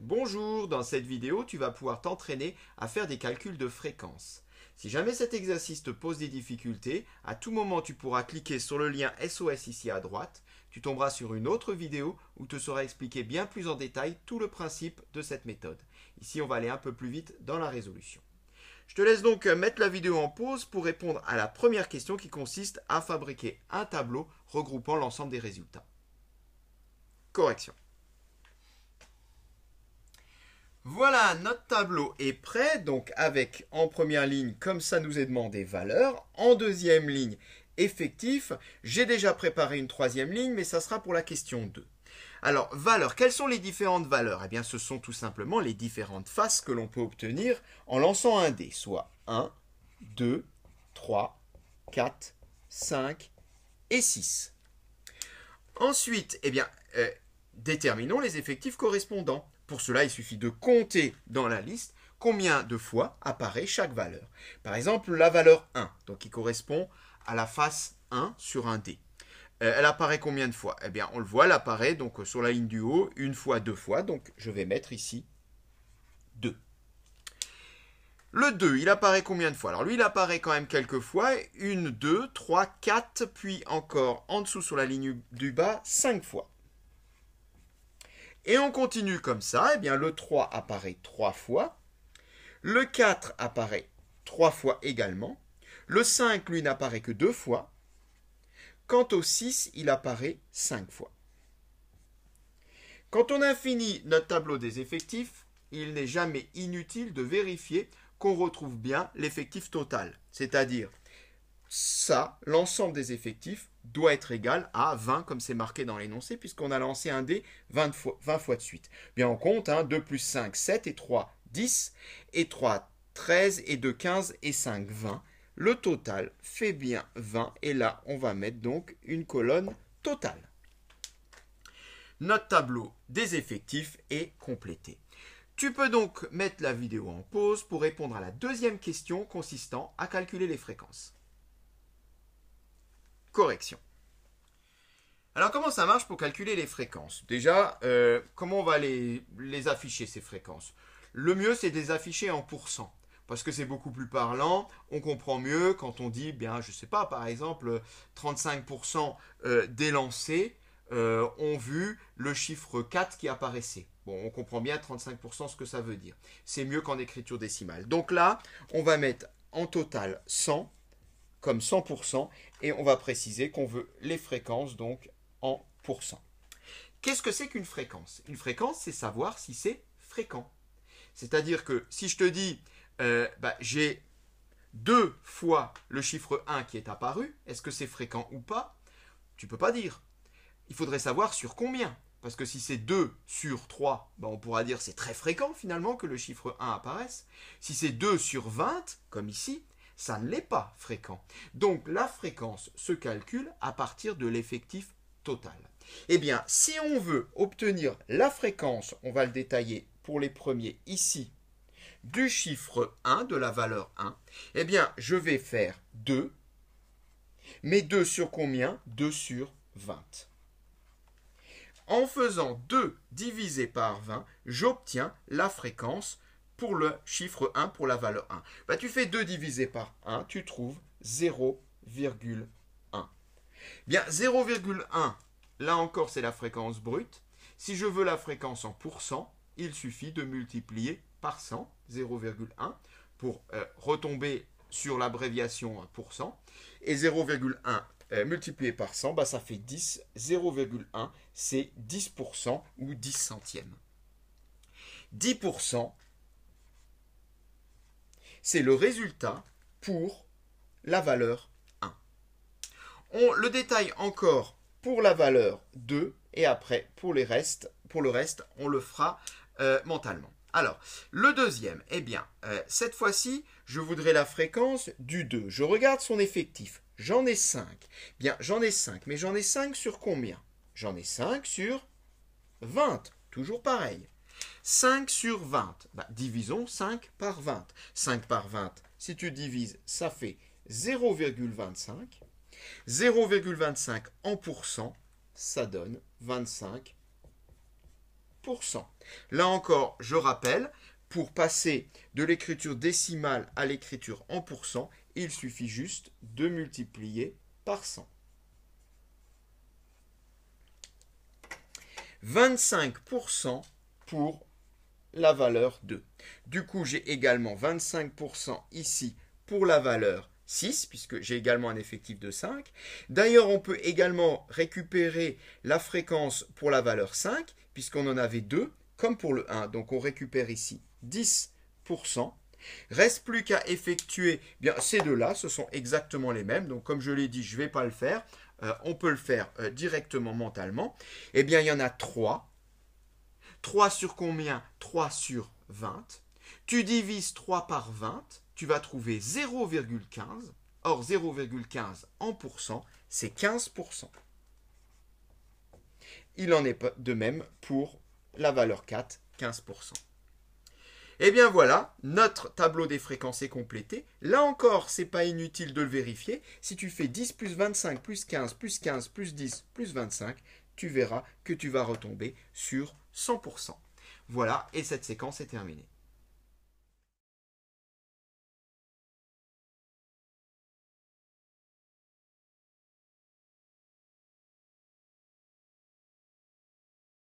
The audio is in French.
Bonjour, dans cette vidéo, tu vas pouvoir t'entraîner à faire des calculs de fréquence. Si jamais cet exercice te pose des difficultés, à tout moment tu pourras cliquer sur le lien SOS ici à droite. Tu tomberas sur une autre vidéo où te sera expliqué bien plus en détail tout le principe de cette méthode. Ici, on va aller un peu plus vite dans la résolution. Je te laisse donc mettre la vidéo en pause pour répondre à la première question qui consiste à fabriquer un tableau regroupant l'ensemble des résultats. Correction. Voilà, notre tableau est prêt, donc avec en première ligne, comme ça nous est demandé, valeur. En deuxième ligne, effectif. J'ai déjà préparé une troisième ligne, mais ça sera pour la question 2. Alors, valeur, quelles sont les différentes valeurs? Eh bien, ce sont tout simplement les différentes faces que l'on peut obtenir en lançant un dé, soit 1, 2, 3, 4, 5 et 6. Ensuite, eh bien, déterminons les effectifs correspondants. Pour cela, il suffit de compter dans la liste combien de fois apparaît chaque valeur. Par exemple, la valeur 1, donc qui correspond à la face 1 sur un dé. Elle apparaît combien de fois? Eh bien, on le voit, elle apparaît donc sur la ligne du haut, une fois, deux fois. Donc, je vais mettre ici 2. Le 2, il apparaît combien de fois? Alors, lui, il apparaît quand même quelques fois. 1, 2, 3, 4, puis encore en dessous sur la ligne du bas, 5 fois. Et on continue comme ça. Eh bien, le 3 apparaît 3 fois. Le 4 apparaît 3 fois également. Le 5, lui, n'apparaît que 2 fois. Quant au 6, il apparaît 5 fois. Quand on a fini notre tableau des effectifs, il n'est jamais inutile de vérifier qu'on retrouve bien l'effectif total. C'est-à-dire, ça, l'ensemble des effectifs, doit être égal à 20, comme c'est marqué dans l'énoncé, puisqu'on a lancé un dé 20 fois de suite. Bien, on compte, 2 plus 5, 7, et 3, 10, et 3, 13, et 2, 15, et 5, 20. Le total fait bien 20, et là, on va mettre donc une colonne totale. Notre tableau des effectifs est complété. Tu peux donc mettre la vidéo en pause pour répondre à la deuxième question consistant à calculer les fréquences. Correction. Alors, comment ça marche pour calculer les fréquences? Déjà, comment on va les afficher, ces fréquences? Le mieux, c'est de les afficher en pourcents. Parce que c'est beaucoup plus parlant, on comprend mieux quand on dit, bien, je ne sais pas, par exemple, 35% des lancers ont vu le chiffre 4 qui apparaissait. Bon, on comprend bien 35% ce que ça veut dire. C'est mieux qu'en écriture décimale. Donc là, on va mettre en total 100, comme 100%, et on va préciser qu'on veut les fréquences, donc, en pourcents. Qu'est-ce que c'est qu'une fréquence? Une fréquence, c'est savoir si c'est fréquent. C'est-à-dire que si je te dis, j'ai 2 fois le chiffre 1 qui est apparu, est-ce que c'est fréquent ou pas? Tu ne peux pas dire. Il faudrait savoir sur combien. Parce que si c'est 2 sur 3, on pourra dire c'est très fréquent finalement que le chiffre 1 apparaisse. Si c'est 2 sur 20, comme ici, ça ne l'est pas fréquent. Donc la fréquence se calcule à partir de l'effectif total. Eh bien, si on veut obtenir la fréquence, on va le détailler pour les premiers ici, du chiffre 1, de la valeur 1, eh bien, je vais faire 2. Mais 2 sur combien? 2 sur 20. En faisant 2 divisé par 20, j'obtiens la fréquence pour le chiffre 1, pour la valeur 1. Tu fais 2 divisé par 1, tu trouves 0,1. Bien, 0,1, là encore, c'est la fréquence brute. Si je veux la fréquence en pourcents, il suffit de multiplier par 100, 0,1, pour retomber sur l'abréviation pourcent. Et 0,1 multiplié par 100, ça fait 10. 0,1, c'est 10% ou 10 centièmes. 10%, c'est le résultat pour la valeur 1. On le détaille encore pour la valeur 2 et après, pour le reste, on le fera mentalement. Alors, le deuxième, eh bien, cette fois-ci, je voudrais la fréquence du 2. Je regarde son effectif. J'en ai 5. Bien, j'en ai 5. Mais j'en ai 5 sur combien? J'en ai 5 sur 20. Toujours pareil. 5 sur 20. Divisons 5 par 20. 5 par 20, si tu divises, ça fait 0,25. 0,25 en pourcent, ça donne 25 Là encore, je rappelle, pour passer de l'écriture décimale à l'écriture en pourcent, il suffit juste de multiplier par 100. 25% pour la valeur 2. Du coup, j'ai également 25% ici pour la valeur 6, puisque j'ai également un effectif de 5. D'ailleurs, on peut également récupérer la fréquence pour la valeur 5, puisqu'on en avait 2, comme pour le 1. Donc, on récupère ici 10%. Reste plus qu'à effectuer, bien, ces deux-là, ce sont exactement les mêmes. Donc, comme je l'ai dit, je ne vais pas le faire. On peut le faire directement mentalement. Eh bien, il y en a 3. 3 sur combien? 3 sur 20. Tu divises 3 par 20, tu vas trouver 0,15. Or, 0,15 en pourcent, c'est 15%. Il en est de même pour la valeur 4, 15%. Et bien voilà, notre tableau des fréquences est complété. Là encore, ce n'est pas inutile de le vérifier. Si tu fais 10 plus 25 plus 15 plus 15 plus 10 plus 25, tu verras que tu vas retomber sur 100%. Voilà, et cette séquence est terminée.